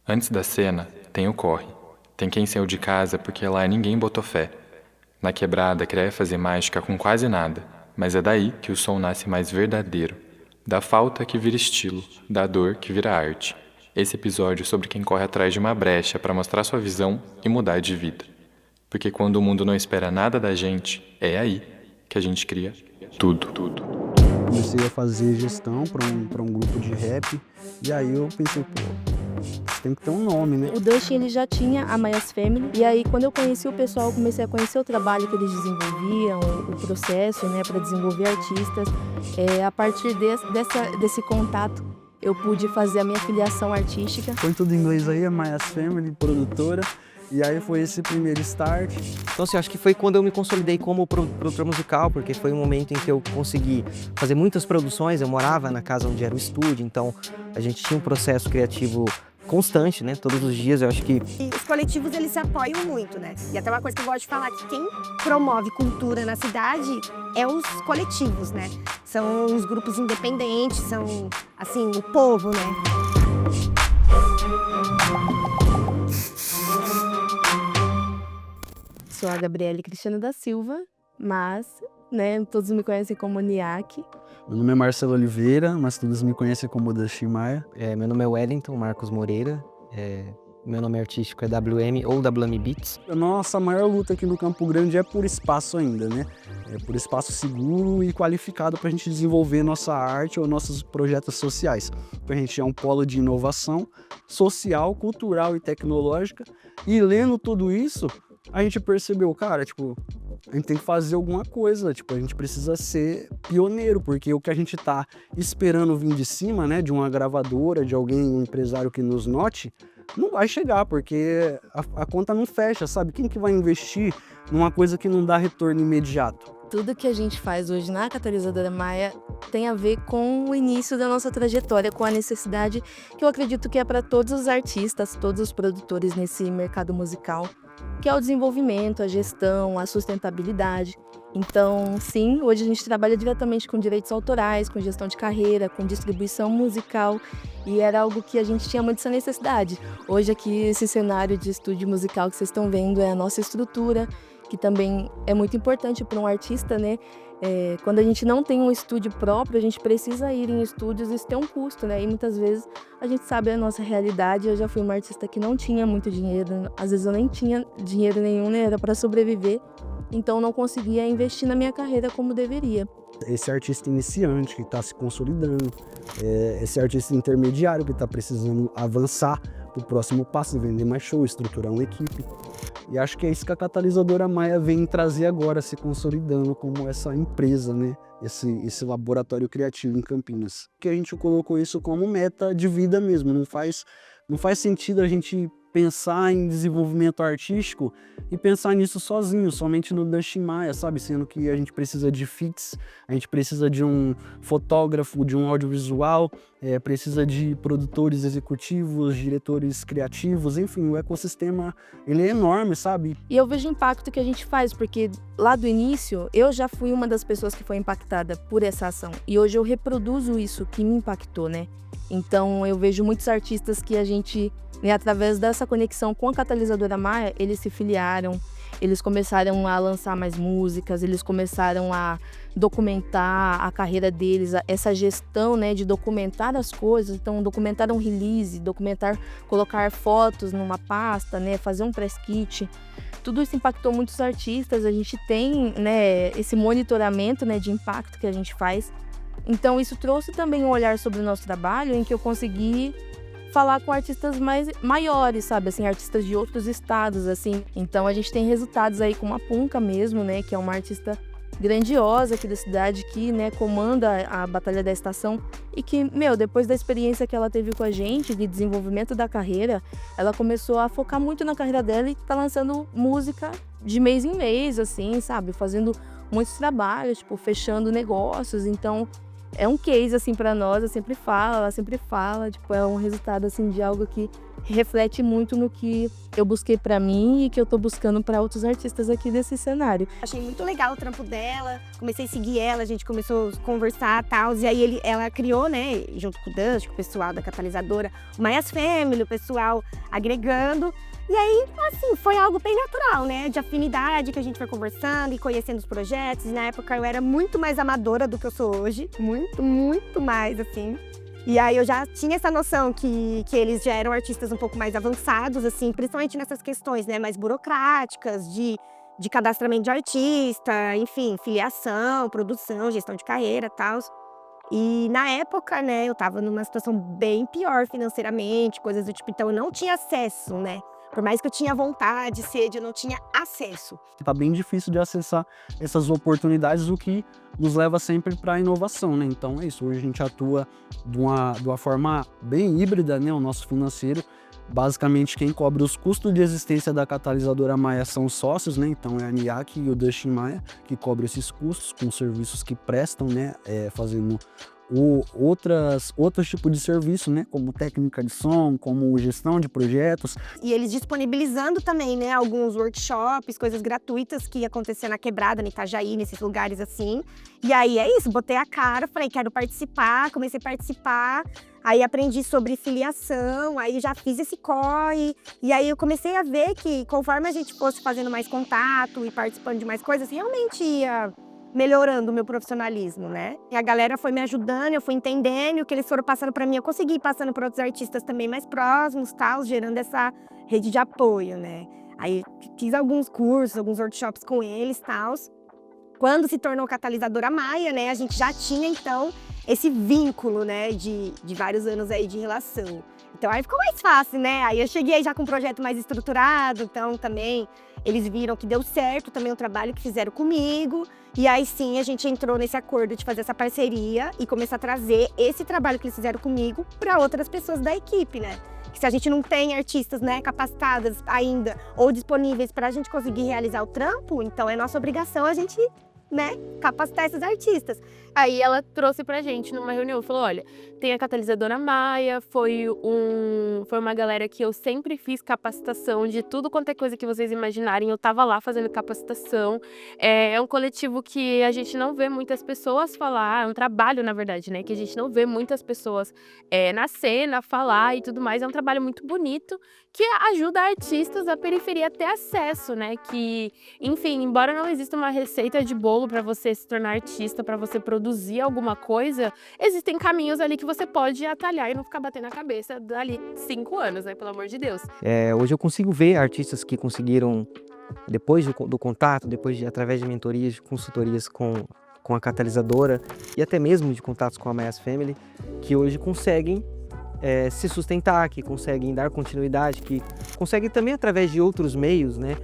Antes da cena, tem o corre. Tem quem saiu de casa porque lá ninguém botou fé. Na quebrada queria fazer mágica com quase nada, mas é daí que o som nasce mais verdadeiro. Da falta que vira estilo, da dor que vira arte. Esse episódio é sobre quem corre atrás de uma brecha para mostrar sua visão e mudar de vida. Porque quando o mundo não espera nada da gente, é aí que a gente cria tudo. Comecei a fazer gestão para um grupo de rap, e aí eu pensei, pô, tem que ter um nome, né? O Dustin, ele já tinha a Maias Family, e aí quando eu conheci o pessoal, eu comecei a conhecer o trabalho que eles desenvolviam, o processo, né, para desenvolver artistas. A partir desse contato, eu pude fazer a minha filiação artística. Foi tudo em inglês aí, a Maias Family, produtora, e aí foi esse primeiro start. Então, assim, acho que foi quando eu me consolidei como produtor musical, porque foi um momento em que eu consegui fazer muitas produções. Eu morava na casa onde era o estúdio, então a gente tinha um processo criativo constante, né? Todos os dias, eu acho que... E os coletivos, eles se apoiam muito, né? E até uma coisa que eu gosto de falar, que quem promove cultura na cidade é os coletivos, né? São os grupos independentes, são, assim, o povo, né? Sou a Gabriele Cristiana da Silva, mas, né, todos me conhecem como Niak. Meu nome é Marcelo Oliveira, mas todos me conhecem como Dustin Maia. Meu nome é Wellington Marcos Moreira, meu nome artístico é WM ou WM Beats. A nossa maior luta aqui no Campo Grande é por espaço ainda, né? É por espaço seguro e qualificado para a gente desenvolver nossa arte ou nossos projetos sociais. A gente é um polo de inovação social, cultural e tecnológica. E lendo tudo isso, a gente percebeu, cara, tipo, a gente tem que fazer alguma coisa, tipo, a gente precisa ser pioneiro, porque o que a gente tá esperando vir de cima, né, de uma gravadora, de alguém, um empresário que nos note, não vai chegar, porque a conta não fecha, sabe? Quem que vai investir numa coisa que não dá retorno imediato? Tudo que a gente faz hoje na Catalisadora Maia tem a ver com o início da nossa trajetória, com a necessidade que eu acredito que é para todos os artistas, todos os produtores nesse mercado musical, que é o desenvolvimento, a gestão, a sustentabilidade. Então, sim, hoje a gente trabalha diretamente com direitos autorais, com gestão de carreira, com distribuição musical, e era algo que a gente tinha muito essa necessidade. Hoje aqui, esse cenário de estúdio musical que vocês estão vendo é a nossa estrutura, que também é muito importante para um artista, né? Quando a gente não tem um estúdio próprio, a gente precisa ir em estúdios, isso tem um custo, né? E muitas vezes a gente sabe a nossa realidade. Eu já fui uma artista que não tinha muito dinheiro, às vezes eu nem tinha dinheiro nenhum, né? Era para sobreviver, então não conseguia investir na minha carreira como deveria. Esse artista iniciante que está se consolidando, esse artista intermediário que está precisando avançar para o próximo passo, vender mais show, estruturar uma equipe. E acho que é isso que a Catalisadora Maia vem trazer agora, se consolidando como essa empresa, né? Esse laboratório criativo em Campinas. Que a gente colocou isso como meta de vida mesmo, não faz sentido a gente pensar em desenvolvimento artístico e pensar nisso sozinho, somente no Dustin Maia, sabe? Sendo que a gente precisa de fits, a gente precisa de um fotógrafo, de um audiovisual, precisa de produtores executivos, diretores criativos, enfim, o ecossistema, ele é enorme, sabe? E eu vejo o impacto que a gente faz, porque lá do início, eu já fui uma das pessoas que foi impactada por essa ação. E hoje eu reproduzo isso que me impactou, né? Então eu vejo muitos artistas que a gente, né, através dessa conexão com a Catalisadora Maia, eles se filiaram, eles começaram a lançar mais músicas, eles começaram a documentar a carreira deles, essa gestão, né, de documentar as coisas. Então, documentar um release, colocar fotos numa pasta, né, fazer um press kit. Tudo isso impactou muitos artistas. A gente tem, né, esse monitoramento, né, de impacto que a gente faz. Então, isso trouxe também um olhar sobre o nosso trabalho, em que eu consegui falar com artistas maiores, sabe, assim, artistas de outros estados, assim. Então, a gente tem resultados aí com a Punca mesmo, né, que é uma artista grandiosa aqui da cidade, que, né, comanda a Batalha da Estação e que, depois da experiência que ela teve com a gente, de desenvolvimento da carreira, ela começou a focar muito na carreira dela e tá lançando música de mês em mês, assim, sabe, fazendo muitos trabalhos, tipo, fechando negócios. Então, é um case, assim, pra nós, ela sempre fala, tipo, é um resultado, assim, de algo que reflete muito no que eu busquei pra mim e que eu tô buscando pra outros artistas aqui desse cenário. Achei muito legal o trampo dela, comecei a seguir ela, a gente começou a conversar e tal, e aí ela criou, né, junto com o Dust, com o pessoal da catalisadora, o Maias Family, o pessoal agregando, e aí, assim, foi algo bem natural, né, de afinidade que a gente foi conversando e conhecendo os projetos, e na época eu era muito mais amadora do que eu sou hoje, muito mais, assim. E aí eu já tinha essa noção que eles já eram artistas um pouco mais avançados, assim, principalmente nessas questões, né, mais burocráticas, de cadastramento de artista, enfim, filiação, produção, gestão de carreira e tal. E na época, né, eu tava numa situação bem pior financeiramente, coisas do tipo, então eu não tinha acesso, né? Por mais que eu tinha vontade, sede, eu não tinha acesso. Tá bem difícil de acessar essas oportunidades, o que nos leva sempre para a inovação, né? Então é isso, hoje a gente atua de uma forma bem híbrida, né? O nosso financeiro, basicamente quem cobre os custos de existência da catalisadora Maia são os sócios, né? Então é a NIAC e o Dustin Maia que cobrem esses custos com os serviços que prestam, né? Fazendo outros tipos de serviço, né? Como técnica de som, como gestão de projetos. E eles disponibilizando também, né, alguns workshops, coisas gratuitas que ia acontecer na Quebrada, no Itajaí, nesses lugares assim. E aí é isso, botei a cara, falei, quero participar, comecei a participar. Aí aprendi sobre filiação, aí já fiz esse corre. E aí eu comecei a ver que conforme a gente fosse fazendo mais contato e participando de mais coisas, realmente ia melhorando o meu profissionalismo, né? E a galera foi me ajudando, eu fui entendendo, o que eles foram passando para mim, eu consegui ir passando para outros artistas também mais próximos, tal, gerando essa rede de apoio, né? Aí fiz alguns cursos, alguns workshops com eles, tal. Quando se tornou catalisadora Maia, né, a gente já tinha, então, esse vínculo, né, de vários anos aí de relação. Então aí ficou mais fácil, né? Aí eu cheguei já com um projeto mais estruturado, então também eles viram que deu certo também o trabalho que fizeram comigo. E aí sim a gente entrou nesse acordo de fazer essa parceria e começar a trazer esse trabalho que eles fizeram comigo para outras pessoas da equipe, né? Que se a gente não tem artistas, né, capacitadas ainda ou disponíveis para a gente conseguir realizar o trampo, então é nossa obrigação a gente, né, capacitar esses artistas. Aí ela trouxe pra gente numa reunião, falou, olha, tem a catalisadora Maia, foi uma galera que eu sempre fiz capacitação de tudo quanto é coisa que vocês imaginarem, eu tava lá fazendo capacitação. É um coletivo que a gente não vê muitas pessoas falar, é um trabalho, na verdade, né, que a gente não vê muitas pessoas na cena falar e tudo mais, é um trabalho muito bonito, que ajuda artistas da periferia a ter acesso, né, que, enfim, embora não exista uma receita de bolo para você se tornar artista, para você produzir alguma coisa, existem caminhos ali que você pode atalhar e não ficar batendo a cabeça dali 5 anos, né, pelo amor de Deus. Hoje eu consigo ver artistas que conseguiram, depois do contato, através de mentorias, de consultorias com a catalisadora e até mesmo de contatos com a Maias Family, que hoje conseguem se sustentar, que conseguem dar continuidade, que conseguem também através de outros meios, né,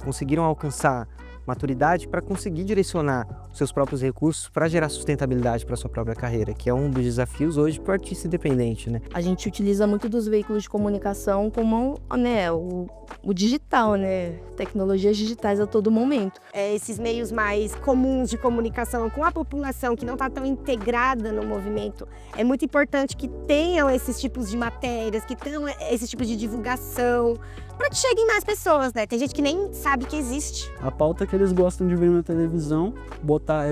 conseguiram alcançar maturidade para conseguir direcionar os seus próprios recursos para gerar sustentabilidade para sua própria carreira, que é um dos desafios hoje para o artista independente, né? A gente utiliza muito dos veículos de comunicação como, né, o digital, né? Tecnologias digitais a todo momento. Esses meios mais comuns de comunicação com a população que não está tão integrada no movimento, é muito importante que tenham esses tipos de matérias, que tenham esses tipos de divulgação, para que cheguem mais pessoas, né? Tem gente que nem sabe que existe. A pauta que eles gostam de ver na televisão,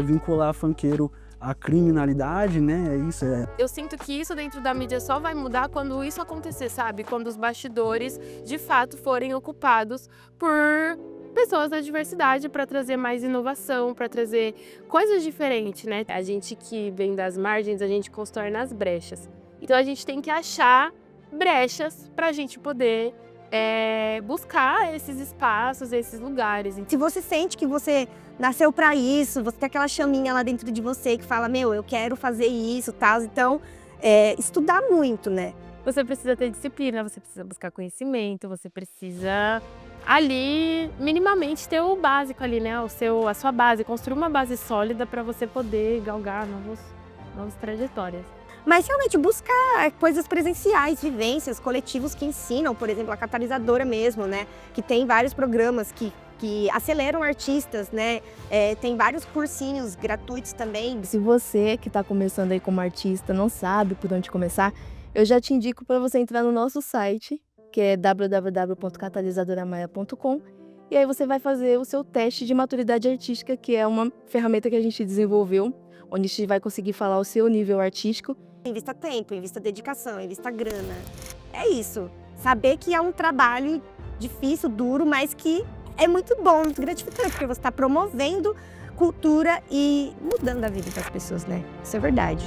vincular funkeiro à criminalidade, né? Isso é. Eu sinto que isso dentro da mídia só vai mudar quando isso acontecer, sabe? Quando os bastidores, de fato, forem ocupados por pessoas da diversidade para trazer mais inovação, para trazer coisas diferentes, né? A gente que vem das margens, a gente constrói nas brechas. Então a gente tem que achar brechas para a gente poder buscar esses espaços, esses lugares. Se você sente que você nasceu para isso, você tem aquela chaminha lá dentro de você que fala, meu, eu quero fazer isso, tal, então estudar muito, né? Você precisa ter disciplina, você precisa buscar conhecimento, você precisa ali minimamente ter o básico ali, né? A sua base, construir uma base sólida para você poder galgar novas trajetórias. Mas realmente buscar coisas presenciais, vivências, coletivos que ensinam, por exemplo, a catalisadora mesmo, né? Que tem vários programas que que aceleram artistas, né? Tem vários cursinhos gratuitos também. Se você que está começando aí como artista não sabe por onde começar, eu já te indico para você entrar no nosso site, que é www.catalisadoramaia.com, e aí você vai fazer o seu teste de maturidade artística, que é uma ferramenta que a gente desenvolveu, onde a gente vai conseguir falar o seu nível artístico. Invista tempo, invista dedicação, invista grana. É isso. Saber que é um trabalho difícil, duro, mas que é muito bom, muito gratificante, porque você está promovendo cultura e mudando a vida das pessoas, né? Isso é verdade.